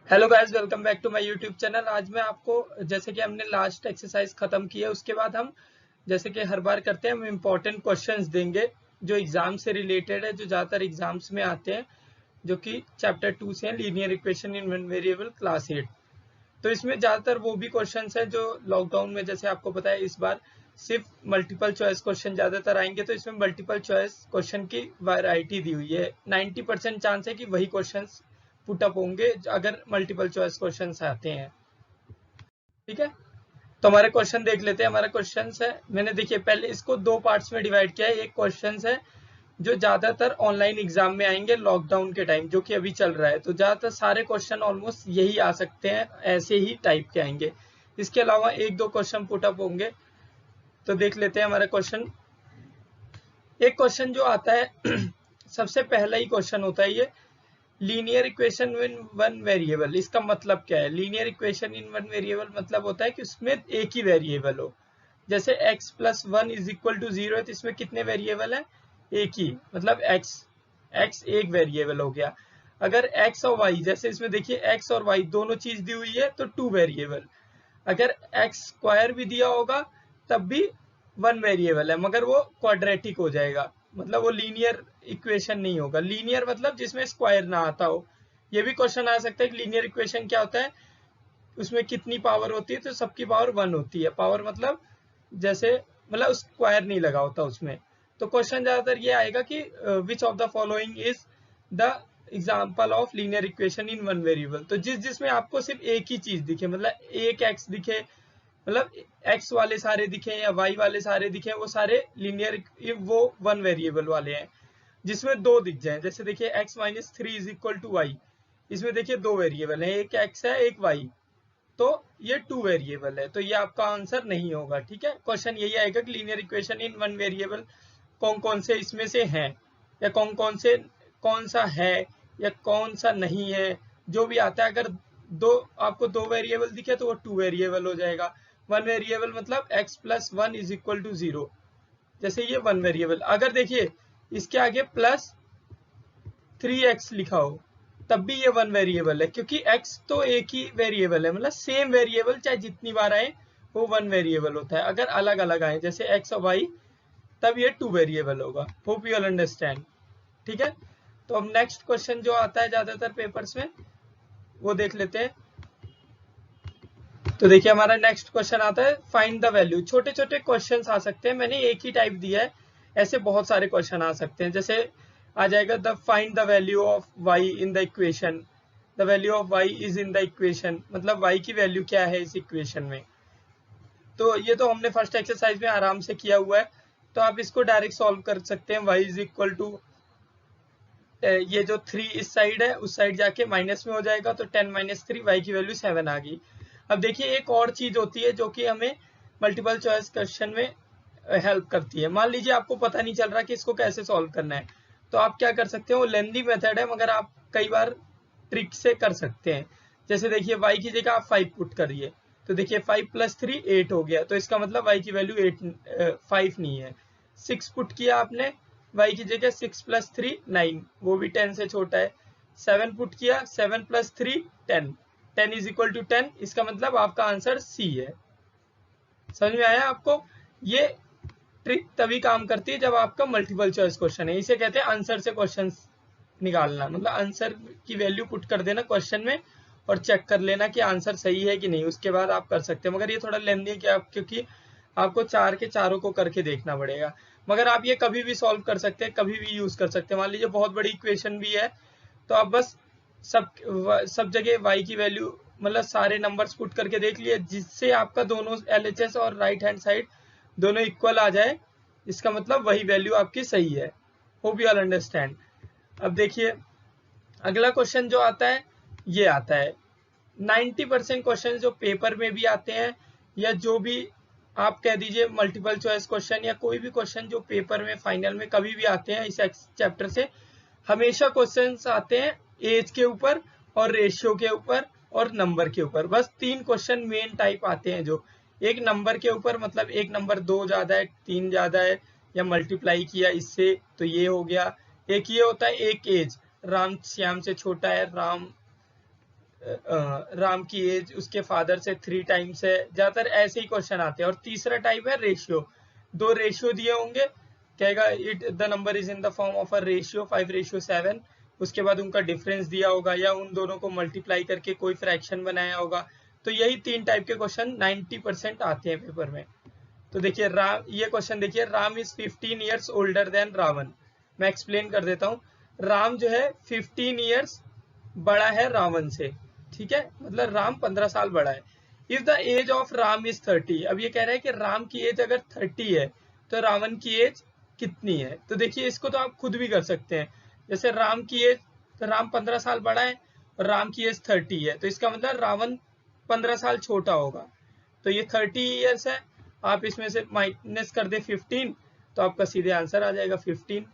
Hello guys, welcome back to my YouTube channel. आज मैं आपको, जैसे कि हमने लास्ट एक्सरसाइज खत्म की है, उसके बाद हम जैसे कि हर बार करते हैं, हम इम्पोर्टेंट क्वेश्चंस देंगे जो एग्जाम से रिलेटेड है, जो ज्यादातर एग्जाम्स में आते हैं, जो कि चैप्टर 2 से हैं, linear equation in one variable, class 8। तो इसमें ज्यादातर वो भी क्वेश्चंस हैं जो लॉकडाउन में, जैसे आपको पता है, इस बार सिर्फ मल्टीपल चॉइस क्वेश्चन ज्यादातर आएंगे, तो इसमें मल्टीपल चॉइस क्वेश्चन की वैरायटी दी हुई है। 90% चांस है कि वही क्वेश्चंस पुट अप होंगे अगर मल्टीपल चॉइस क्वेश्चंस आते हैं। ठीक है, तो हमारे क्वेश्चन देख लेते हैं। हमारा क्वेश्चन है, मैंने देखिए पहले इसको दो पार्ट्स में डिवाइड किया है। एक क्वेश्चन है जो ज्यादातर ऑनलाइन एग्जाम में आएंगे लॉकडाउन के टाइम, जो कि अभी चल रहा है, तो ज्यादातर सारे क्वेश्चन ऑलमोस्ट यही आ सकते हैं, ऐसे ही टाइप के आएंगे। इसके अलावा एक दो क्वेश्चन पुट अप होंगे, तो देख लेते हैं हमारा क्वेश्चन। एक क्वेश्चन जो आता है सबसे पहला ही क्वेश्चन होता है ये, linear equation in one variable. इसका मतलब क्या है? Linear equation in one variable मतलब होता है कि उसमें एक ही वेरिएबल हो। जैसे x plus 1 is equal to 0 है, तो इसमें कितने वेरिएबल है? एक ही, मतलब x एक वेरिएबल हो गया। अगर x और y, जैसे इसमें देखिए x और y दोनों चीज दी हुई है, तो टू वेरिएबल। अगर एक्स स्क्वायर भी दिया होगा तब भी वन वेरिएबल है, मगर वो क्वाड्रेटिक हो जाएगा, मतलब वो लीनियर इक्वेशन नहीं होगा। लीनियर मतलब जिसमें स्क्वायर ना आता हो। ये भी क्वेश्चन आ सकता है कि लीनियर इक्वेशन क्या होता है, उसमें कितनी पावर होती है, तो सबकी पावर 1 होती है। पावर मतलब जैसे, मतलब स्क्वायर नहीं लगा होता उसमें। तो क्वेश्चन ज्यादातर ये आएगा कि which of the following is the example of linear equation in one variable. तो जिसमें आपको सिर्फ एक ही चीज दिखे, मतलब एक एक्स दिखे, मतलब एक्स वाले सारे दिखे या वाई वाले सारे दिखे, वो सारे लीनियर, वो वन वेरिएबल वाले हैं। जिसमें दो दिख जाए, जैसे देखिए x minus 3 is equal to y, इसमें देखिए दो वेरिएबल है, एक एक्स है एक वाई, तो ये टू वेरिएबल है, तो ये आपका आंसर नहीं होगा। ठीक है, क्वेश्चन यही आएगा कि linear equation in one variable कौन कौन से इसमें से हैं, या कौन सा है या कौन सा नहीं है। जो भी आता है, अगर दो आपको दो वेरिएबल दिखे तो वो टू वेरिएबल हो जाएगा। वन वेरिएबल मतलब x plus 1 is equal to 0, जैसे ये वन वेरिएबल। अगर देखिए इसके आगे प्लस 3x लिखा हो तब भी ये वन वेरिएबल है, क्योंकि x तो एक ही वेरिएबल है, मतलब सेम वेरिएबल चाहे जितनी बार आए वो वन वेरिएबल होता है। अगर अलग अलग आए जैसे x और y, तब ये टू वेरिएबल होगा। Hope you all understand. ठीक है, तो अब नेक्स्ट क्वेश्चन जो आता है ज्यादातर पेपर्स में, वो देख लेते हैं। तो देखिए हमारा नेक्स्ट क्वेश्चन आता है, फाइंड द वैल्यू। छोटे छोटे क्वेश्चन आ सकते हैं, मैंने एक ही टाइप दिया है, ऐसे बहुत सारे क्वेश्चन आ सकते हैं। जैसे आ जाएगा the find the value of y in the equation, the value of y is in the equation, मतलब y की वैल्यू क्या है इस इक्वेशन में। तो ये तो हमने फर्स्ट एक्सरसाइज में आराम से किया हुआ है, तो आप इसको डायरेक्ट सॉल्व कर सकते हैं। y इज इक्वल टू, ये जो 3 इस साइड है उस साइड जाके माइनस में हो जाएगा, तो 10 माइनस 3, y की वैल्यू 7 आ गई। अब देखिए एक और चीज होती है जो कि हमें मल्टीपल चॉइस क्वेश्चन में हेल्प करती है। मान लीजिए आपको पता नहीं चल रहा कि इसको कैसे सॉल्व करना है, तो आप क्या कर सकते हो, लेंदी मेथड है मगर आप कई बार ट्रिक से कर सकते हैं। जैसे देखिए y की जगह आप 5 पुट करिए, तो देखिए 5 प्लस 3 8 हो गया, तो इसका मतलब y की वैल्यू 5 नहीं है। 6 पुट किया आपने, y की जगह 6 प्लस 3 9, वो भी 10 से छोटा है। 7 पुट किया, 7 प्लस 3 10, 10 इज इक्वल टू 10, इसका मतलब आपका आंसर सी है। समझ में आया आपको? ये ट्रिक तभी काम करती है जब आपका मल्टीपल चॉइस क्वेश्चन है, इसे कहते हैं आंसर से क्वेश्चन निकालना, मतलब आंसर की वैल्यू पुट कर देना क्वेश्चन में और चेक कर लेना कि आंसर सही है कि नहीं, उसके बाद आप कर सकते हैं। मगर ये थोड़ा लेंदी है कि आप, क्योंकि आपको चार के चारों को करके देखना पड़ेगा। मगर आप ये कभी भी सॉल्व कर सकते हैं, कभी भी यूज कर सकते हैं। मान लीजिए बहुत बड़ी इक्वेशन भी है, तो आप बस सब जगह y की वैल्यू, मतलब सारे नंबर्स पुट करके देख लिए, जिससे आपका दोनों LHS और राइट हैंड साइड दोनों इक्वल आ जाए, इसका मतलब वही वैल्यू आपकी सही है। Hope you all understand. अब देखिए अगला क्वेश्चन जो आता है, ये आता है 90% क्वेश्चन जो पेपर में भी आते हैं, या जो भी आप कह दीजिए मल्टीपल चॉइस क्वेश्चन, या कोई भी क्वेश्चन जो पेपर में फाइनल में कभी भी आते हैं इस चैप्टर से, हमेशा क्वेश्चंस आते हैं एज के ऊपर और रेशियो के ऊपर और नंबर के ऊपर। बस तीन क्वेश्चन मेन टाइप आते हैं, जो एक नंबर के ऊपर, मतलब एक नंबर 2 ज्यादा है 3 ज्यादा है, या मल्टीप्लाई किया इससे तो ये हो गया। एक ये होता है एक एज, राम श्याम से छोटा है, राम राम की एज उसके फादर से 3 टाइम्स है, ज्यादातर ऐसे ही क्वेश्चन आते हैं। और तीसरा टाइप है रेशियो, 2 रेशियो दिए होंगे, कहेगा it the number is in the form of a ratio 5:7, उसके बाद उनका डिफरेंस दिया होगा या उन दोनों को मल्टीप्लाई करके कोई फ्रैक्शन बनाया होगा। तो यही 3 टाइप के क्वेश्चन 90% आते हैं पेपर में। तो देखिए राम, ये क्वेश्चन देखिए, Ram is 15 years older than Ravan. मैं एक्सप्लेन कर देता हूँ। राम जो है 15 ईयर्स बड़ा है रावण से, ठीक है, मतलब राम 15 साल बड़ा है। If the age of Ram is 30, अब ये कह रहा है कि राम की एज अगर 30 है तो रावण की एज कितनी है। तो देखिए इसको तो आप खुद भी कर सकते हैं। जैसे राम की एज, तो राम 15 साल बड़ा है और राम की एज 30 है, तो इसका मतलब रावण 15 साल छोटा होगा। तो ये 30 ईयर्स है, आप इसमें से माइनस कर दे 15, तो आपका सीधे आंसर आ जाएगा 15।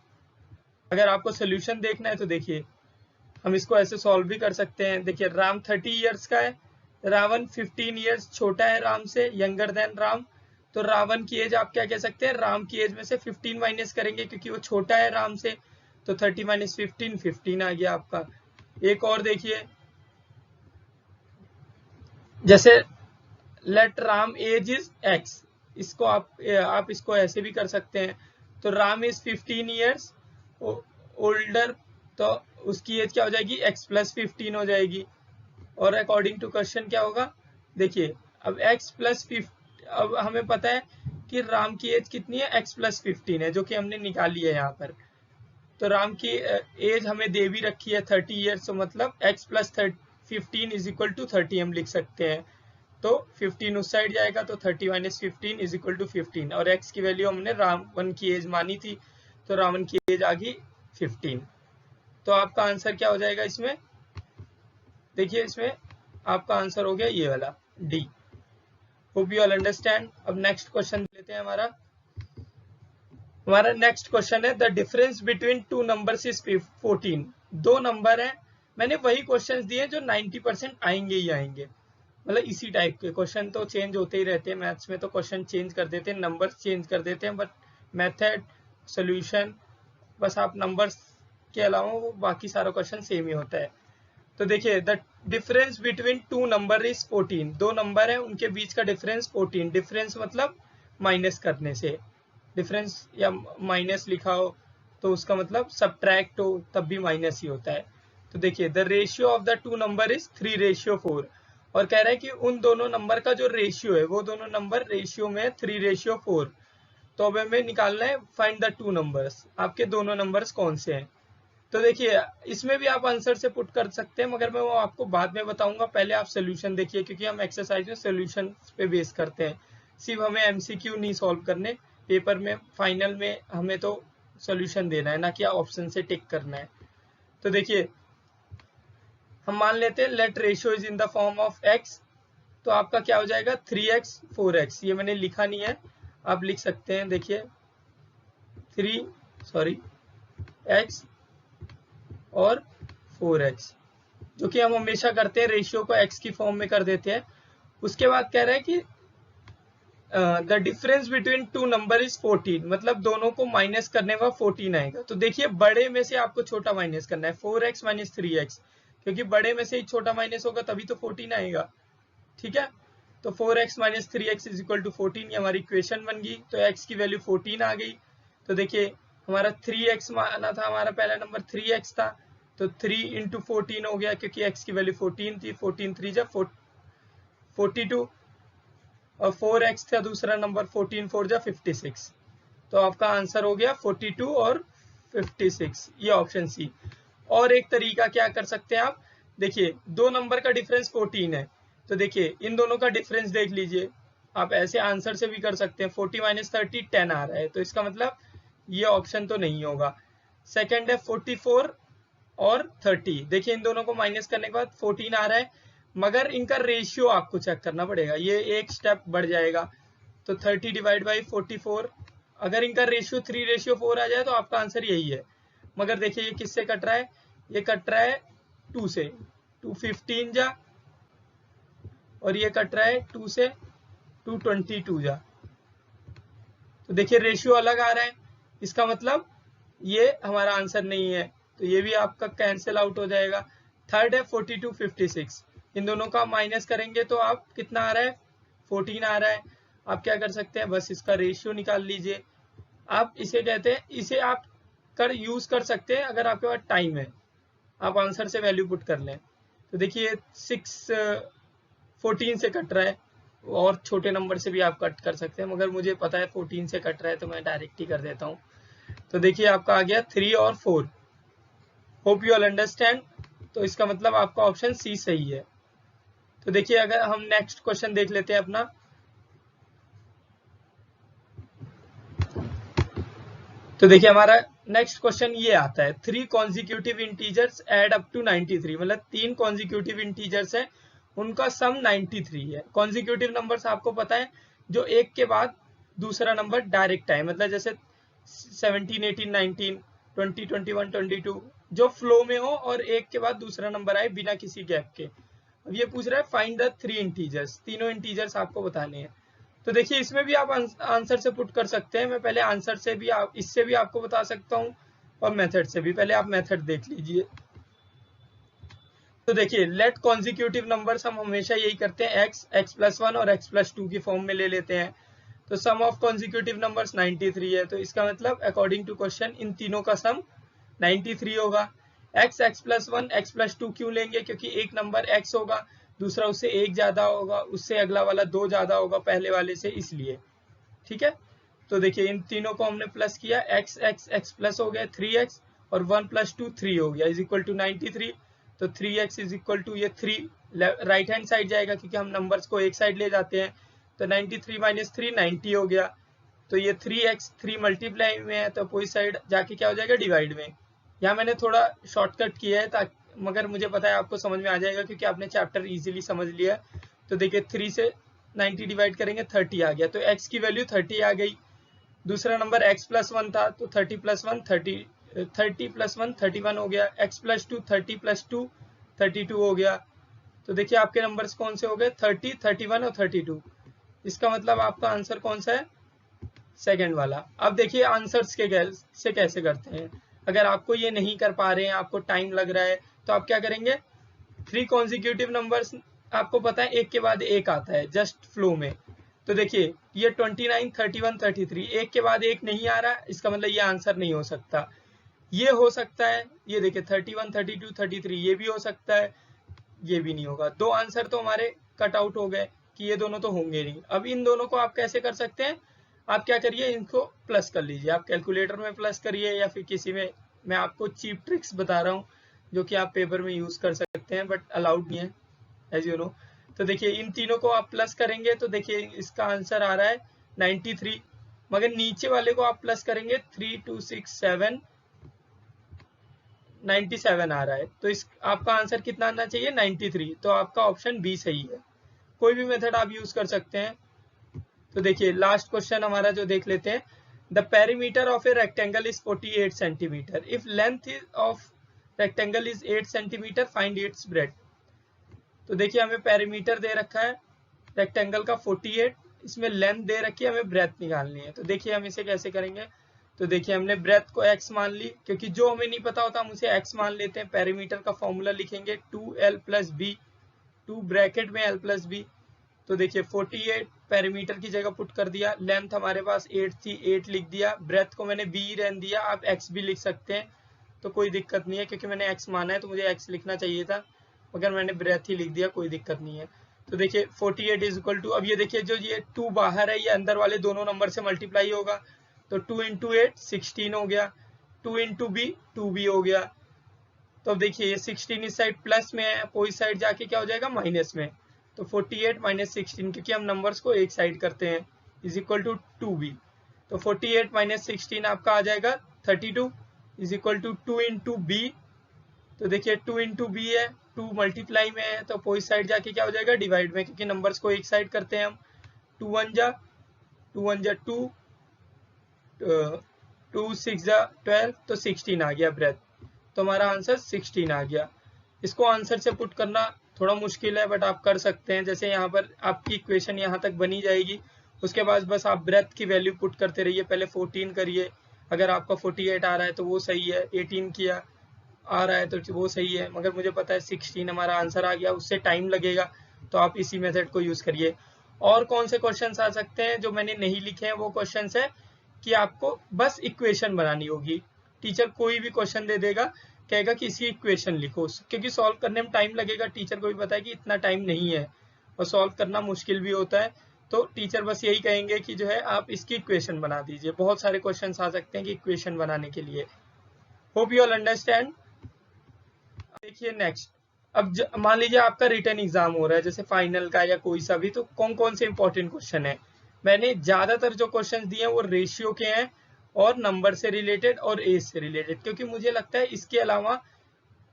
अगर आपको सोल्यूशन देखना है तो देखिए हम इसको ऐसे सॉल्व भी कर सकते हैं। देखिए राम 30 ईयर्स का है, रावण 15 ईयर्स छोटा है राम से, यंगर देन राम। तो रावण की एज आप क्या कह सकते हैं, राम की एज में से 15 माइनस करेंगे क्योंकि वो छोटा है राम से, तो 30 माइनस 15, 15 आ गया आपका। एक और देखिए, जैसे let Ram age is x, इसको आप इसको ऐसे भी कर सकते हैं। तो राम इज 15 ईयर्स ओल्डर, तो उसकी एज क्या हो जाएगी, x+15 हो जाएगी। और अकॉर्डिंग टू क्वेश्चन क्या होगा, देखिए अब x+15, अब हमें पता है कि राम की एज कितनी है, x+15 है, जो कि हमने निकाली है यहाँ पर। तो राम की एज हमें दे भी रखी है 30 ईयर्स, तो मतलब x+15 इज इक्वल टू 30 हम लिख सकते हैं। तो 15 उस साइड जाएगा, तो 30 माइनस 15 इज इक्वल टू 15, और x की वैल्यू हमने रावण की एज मानी थी, तो रावण की एज आ गई 15। तो आपका आंसर क्या हो जाएगा इसमें, देखिए इसमें आपका आंसर हो गया ये वाला D. Hope you all understand. अब नेक्स्ट क्वेश्चन लेते हैं। हमारा नेक्स्ट क्वेश्चन है, the difference between 2 numbers is 14। 2 number है, मैंने वही क्वेश्चंस दिए जो 90% आएंगे ही आएंगे, मतलब इसी टाइप के क्वेश्चन तो चेंज होते ही रहते हैं। मैथ्स में तो क्वेश्चन चेंज कर देते हैं, नंबर्स चेंज कर देते हैं, बट मेथड सोल्यूशन बस आप नंबर्स के अलावा वो बाकी सारा क्वेश्चन सेम ही होता है। तो देखिए the difference between 2 number is 14। 2 number है उनके बीच का डिफरेंस 14। डिफरेंस मतलब माइनस करने से, डिफरेंस या माइनस लिखा हो तो उसका मतलब सब्ट्रैक्ट हो तब भी माइनस ही होता है। तो देखिए the ratio of the 2 number is 3:4, और कह रहा है कि उन दोनों नंबर का जो रेशियो है, वो दोनों नंबर रेशियो में 3:4। तो अब हमें निकालना है फाइंड द 2 नंबर्स, आपके दोनों नंबर्स कौन से हैं। तो देखिए इसमें भी आप आंसर से पुट कर सकते हैं, मगर मैं वो आपको बाद में बताऊंगा। पहले आप सोल्यूशन देखिए, क्योंकि हम एक्सरसाइज में सोल्यूशन पे बेस करते हैं, सिर्फ हमें एमसीक्यू नहीं सॉल्व करने पेपर में, फाइनल में हमें तो सोल्यूशन देना है, ना कि ऑप्शन से टिक करना है। तो देखिए हम मान लेते हैं let ratio is in the form of x, तो आपका क्या हो जाएगा 3x 4x, ये मैंने लिखा नहीं है, आप लिख सकते हैं। देखिए 3x और 4x, जो कि हम हमेशा करते हैं, रेशियो को x की फॉर्म में कर देते हैं। उसके बाद कह रहा है कि the difference between 2 number is 14, मतलब दोनों को माइनस करने का 14 आएगा। तो देखिए बड़े में से आपको छोटा माइनस करना है, 4x माइनस 3x, क्योंकि बड़े में से ही छोटा माइनस होगा तभी तो 14 आएगा, ठीक है। तो 4x minus 3x is equal to 14, ये हमारी इक्वेशन बन गई। तो x की वैल्यू 14 आ गई। तो देखिए हमारा 3x माना था, हमारा पहला नंबर 3x था, तो 3 इंटू 14 हो गया, क्योंकि x की वैल्यू 14 थी। 14 3 जा 42, और 4x था दूसरा नंबर, 14 4 जा 56। तो आपका आंसर हो गया 42 और 56, ये ऑप्शन सी। और एक तरीका क्या कर सकते हैं आप, देखिए 2 नंबर का डिफरेंस 14 है, तो देखिए इन दोनों का डिफरेंस देख लीजिए, आप ऐसे आंसर से भी कर सकते हैं। 40 माइनस 30 10 आ रहा है, तो इसका मतलब ये ऑप्शन तो नहीं होगा। सेकंड है 44 और 30, देखिए इन दोनों को माइनस करने के बाद 14 आ रहा है, मगर इनका रेशियो आपको चेक करना पड़ेगा, ये एक स्टेप बढ़ जाएगा। तो 30 डिवाइड बाई 44, अगर इनका रेशियो 3:4 आ जाए तो आपका आंसर यही है। मगर देखिए ये किससे कट रहा है, ये कट रहा है 2 से, 2 15 जा, और ये कट रहा है 2 से 2 22 जा। तो देखिए रेशियो अलग आ रहा है, इसका मतलब ये हमारा आंसर नहीं है, तो ये भी आपका कैंसिल आउट हो जाएगा। थर्ड है 42 56, इन दोनों का माइनस करेंगे तो आप कितना आ रहा है, 14 आ रहा है। आप क्या कर सकते हैं, बस इसका रेशियो निकाल लीजिए। आप इसे कहते हैं, इसे आप यूज कर सकते हैं अगर आपके पास टाइम है, आप आंसर से वैल्यू पुट कर लें। तो देखिए 14 से कट रहा है, और छोटे नंबर से भी आप कट कर सकते हैं, मगर मुझे पता है 14 से कट रहा है तो मैं डायरेक्ट ही कर देता हूँ। तो देखिए आपका आ गया 3 और 4। Hope you all understand. तो इसका मतलब आपका ऑप्शन सी सही है। तो देखिए अगर हम नेक्स्ट क्वेश्चन देख लेते हैं अपना, तो देखिए हमारा नेक्स्ट क्वेश्चन ये आता है, 3 consecutive integers add up to 93। मतलब 3 कॉन्जिक्यूटिव इंटीजर्स हैं, उनका सम 93 है। कॉन्जिक्यूटिव नंबर्स आपको पता है जो एक के बाद दूसरा नंबर डायरेक्ट आए, मतलब जैसे 17, 18, 19, 20, 21, 22 जो फ्लो में हो और एक के बाद दूसरा नंबर आए बिना किसी गैप के। अब ये पूछ रहा है फाइंड द 3 इंटीजर्स, तीनों इंटीजर्स आपको बताने हैं। तो देखिए इसमें भी आप आंसर से पुट कर सकते हैं। मैं पहले आंसर से भी इससे भी आपको बता सकता हूँ और मेथड से भी। पहले आप मेथड देख लीजिए। तो देखिए लेट कॉन्जिक्यूटिव नंबर्स हम हमेशा यही करते हैं, x+1 और x+2 की फॉर्म में ले लेते हैं। तो सम ऑफ कॉन्जिक्यूटिव नंबर्स 93 है, तो इसका मतलब अकॉर्डिंग टू क्वेश्चन इन तीनों का सम 93 होगा। x+1 x+2 क्यों लेंगे, क्योंकि एक नंबर x होगा, दूसरा उससे एक ज्यादा होगा, उससे अगला वाला 2 ज्यादा होगा पहले वाले से, इसलिए। ठीक है, तो देखिए इन तीनों को हमने प्लस किया, x प्लस हो गया 3x और 1 + 2 3 हो गया, इज इक्वल टू 93। तो 3x इज इक्वल टू ये 3 राइट हैंड साइड जाएगा क्योंकि हम नंबर्स को एक साइड ले जाते हैं। तो 93 - 3 90 हो गया। तो ये 3x 3 मल्टीप्लाई में है तो कोई साइड जाके क्या हो जाएगा, डिवाइड में। यहाँ मैंने थोड़ा शॉर्टकट किया है ताकि, मगर मुझे पता है आपको समझ में आ जाएगा क्योंकि आपने चैप्टर इजीली समझ लिया। तो देखिए 3 से 90 डिवाइड करेंगे 30 आ गया, तो x की वैल्यू 30 आ गई। दूसरा नंबर x+1 था तो 30 + 1 30, 30 + 1 31 हो गया। x+2 30 + 2 32 हो गया। तो देखिए आपके नंबर्स कौन से हो गए, 30, 31 और 32। इसका मतलब आपका आंसर कौन सा है, सेकंड वाला। अब देखिए आंसर्स के से कैसे करते हैं। अगर आपको ये नहीं कर पा रहे हैं, आपको टाइम लग रहा है, तो आप क्या करेंगे, 3 कॉन्जिक्यूटिव नंबर्स आपको पता है एक के बाद एक आता है जस्ट फ्लो में। तो देखिए ये 29, 31, 33 एक के बाद एक नहीं आ रहा, इसका मतलब ये आंसर नहीं हो सकता। ये हो सकता है, ये देखिए 31, 32, 33 ये भी हो सकता है, ये भी नहीं होगा। 2 आंसर तो हमारे कट आउट हो गए कि ये दोनों तो होंगे नहीं। अब इन दोनों को आप कैसे कर सकते हैं, आप क्या करिए, इनको प्लस कर लीजिए, आप कैलकुलेटर में प्लस करिए या फिर किसी में। मैं आपको चीप ट्रिक्स बता रहा हूँ जो कि आप पेपर में यूज कर सकते हैं बट अलाउड नहीं है एज यू नो। तो देखिए इन तीनों को आप प्लस करेंगे तो देखिए इसका आंसर आ रहा है 93, मगर नीचे वाले को आप प्लस करेंगे 3, 2, 6, 7 97 आ रहा है। तो इस आपका आंसर कितना आना चाहिए, 93। तो आपका ऑप्शन बी सही है। कोई भी मेथड आप यूज कर सकते हैं। तो देखिए लास्ट क्वेश्चन हमारा जो देख लेते हैं, the perimeter of a rectangle is 48 centimetre if length of rectangle is 8 centimetre find its breadth. तो देखिए हमें पेरीमीटर दे रखा है रेक्टेंगल का 48, इसमें लेंथ दे रखी है, हमें ब्रेथ निकालनी है। तो देखिए हम इसे कैसे करेंगे, तो देखिए हमने ब्रेथ को x मान ली, क्योंकि जो हमें नहीं पता होता हम उसे x मान लेते हैं। पेरीमीटर का फॉर्मूला लिखेंगे 2l + b, 2 ब्रैकेट में l + b। तो देखिए 48 पेरीमीटर की जगह पुट कर दिया, लेंथ हमारे पास 8 थी, 8 लिख दिया, ब्रेथ को मैंने b रहने दिया, आप x भी लिख सकते हैं तो कोई दिक्कत नहीं है, क्योंकि मैंने x माना है तो मुझे x लिखना चाहिए था, मगर मैंने ब्रेथ ही लिख दिया, कोई दिक्कत नहीं है। तो देखिए 48 इज इक्वल टू, अब ये देखिए जो ये 2 बाहर है ये अंदर वाले दोनों नंबर से मल्टीप्लाई होगा, तो 2 × 8 16 हो गया, 2 × b 2b हो गया। तो अब देखिए ये 16 इस साइड प्लस में है, अपोजिट साइड जाके क्या हो जाएगा, माइनस में। तो 48 - 16, क्योंकि हम नंबर्स को एक साइड करते हैं, इज इक्वल टू 2b। तो 48 - 16 आपका आ जाएगा 32 इज इक्वल टू 2 × b। तो देखिए 2 × b है, 2 मल्टीप्लाई में है तो अपोजिट साइड जाके क्या हो जाएगा, डिवाइड में, क्योंकि नंबर्स को एक साइड करते हैं हम। 2 1 जा 2, 2 6 जा 12, तो 16 आ गया ब्रेथ। तो हमारा आंसर 16 आ गया। इसको आंसर से पुट करना थोड़ा मुश्किल है बट आप कर सकते हैं। जैसे यहाँ पर आपकी इक्वेशन यहाँ तक बनी जाएगी, उसके बाद बस आप ब्रेथ की वैल्यू पुट करते रहिए। पहले 14 करिए, अगर आपका 48 आ रहा है तो वो सही है, 18 किया, आ रहा है तो वो सही है, मगर मुझे पता है 16 हमारा आंसर आ गया, उससे टाइम लगेगा, तो आप इसी मेथड को यूज करिए। और कौन से क्वेश्चंस आ सकते हैं जो मैंने नहीं लिखे हैं, वो क्वेश्चंस है कि आपको बस इक्वेशन बनानी होगी। टीचर कोई भी क्वेश्चन दे देगा, कहेगा कि इसकी इक्वेशन लिखो, क्योंकि सॉल्व करने में टाइम लगेगा, टीचर को भी पता है कि इतना टाइम नहीं है और सॉल्व करना मुश्किल भी होता है, तो टीचर बस यही कहेंगे कि जो है आप इसकी इक्वेशन बना दीजिए। बहुत सारे क्वेश्चंस आ सकते हैं कि इक्वेशन बनाने के लिए। Hope you all understand. देखिए नेक्स्ट, अब मान लीजिए आपका रिटन एग्जाम हो रहा है, जैसे फाइनल का या कोई सा भी, तो कौन कौन से इंपॉर्टेंट क्वेश्चन है। मैंने ज्यादातर जो क्वेश्चन दिए हैं वो रेशियो के हैं और नंबर से रिलेटेड और एज से रिलेटेड, क्योंकि मुझे लगता है इसके अलावा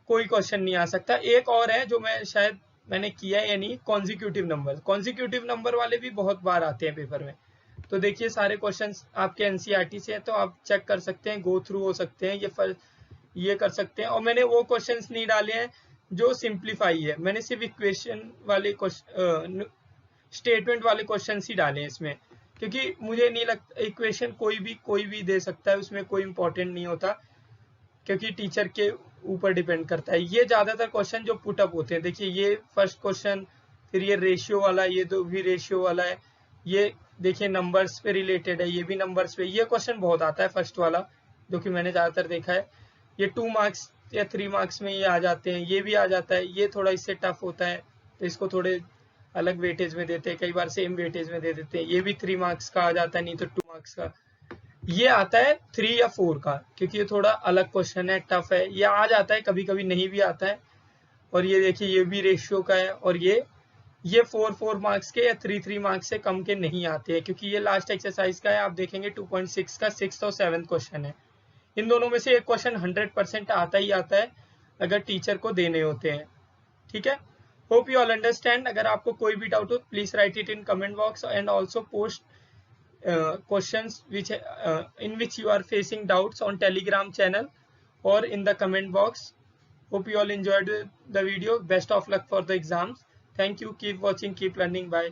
कोई क्वेश्चन नहीं आ सकता। एक और है जो मैं शायद मैंने किया है, यानी कॉन्जिक्यूटिव नंबर। कॉन्जिक्यूटिव नंबर वाले भी बहुत बार आते हैं पेपर में। तो देखिए सारे क्वेश्चंस आपके एनसीईआरटी से है, तो आप चेक कर सकते हैं, गो थ्रू हो सकते हैं, ये कर सकते हैं। और मैंने वो क्वेश्चंस नहीं डाले हैं जो सिंप्लीफाई है, मैंने सिर्फ इक्वेशन वाले स्टेटमेंट वाले क्वेश्चंस ही डाले हैं इसमें, क्योंकि मुझे नहीं लगता इक्वेशन कोई भी दे सकता है, उसमें कोई इंपॉर्टेंट नहीं होता, क्योंकि टीचर के ऊपर डिपेंड करता है। ये ज्यादातर क्वेश्चन जो पुटअप होते हैं, देखिए ये फर्स्ट क्वेश्चन, फिर ये रेशियो वाला, ये तो भी रेशियो वाला है, ये देखिए नंबर्स पे रिलेटेड है, ये भी नंबर्स पे, ये क्वेश्चन बहुत आता है फर्स्ट वाला, जो कि मैंने ज्यादातर देखा है। ये 2 मार्क्स या 3 मार्क्स में ये आ जाते हैं, ये भी आ जाता है, ये थोड़ा इससे टफ होता है, तो इसको थोड़े अलग वेटेज में देते हैं, कई बार सेम वेटेज में दे देते हैं। ये भी 3 मार्क्स का आ जाता है, नहीं तो 2 मार्क्स का। ये आता है 3 या 4 का, क्योंकि ये थोड़ा अलग क्वेश्चन है, टफ है, ये आ जाता है, कभी कभी नहीं भी आता है। और ये देखिए ये भी रेशियो का है, और ये 4 मार्क्स के या 3 मार्क्स से कम के नहीं आते हैं, क्योंकि ये लास्ट एक्सरसाइज का है। आप देखेंगे 2.6 का 6th और 7th क्वेश्चन है। इन दोनों में से एक क्वेश्चन 100% आता ही आता है अगर टीचर को देने होते हैं। ठीक है, होप यू ऑल अंडरस्टैंड। अगर आपको कोई भी डाउट हो please right it in comment box, and also post questions in which you are facing doubts on Telegram channel or in the comment box. Hope you all enjoyed the video. Best of luck for the exams. Thank you. Keep watching, keep learning. Bye.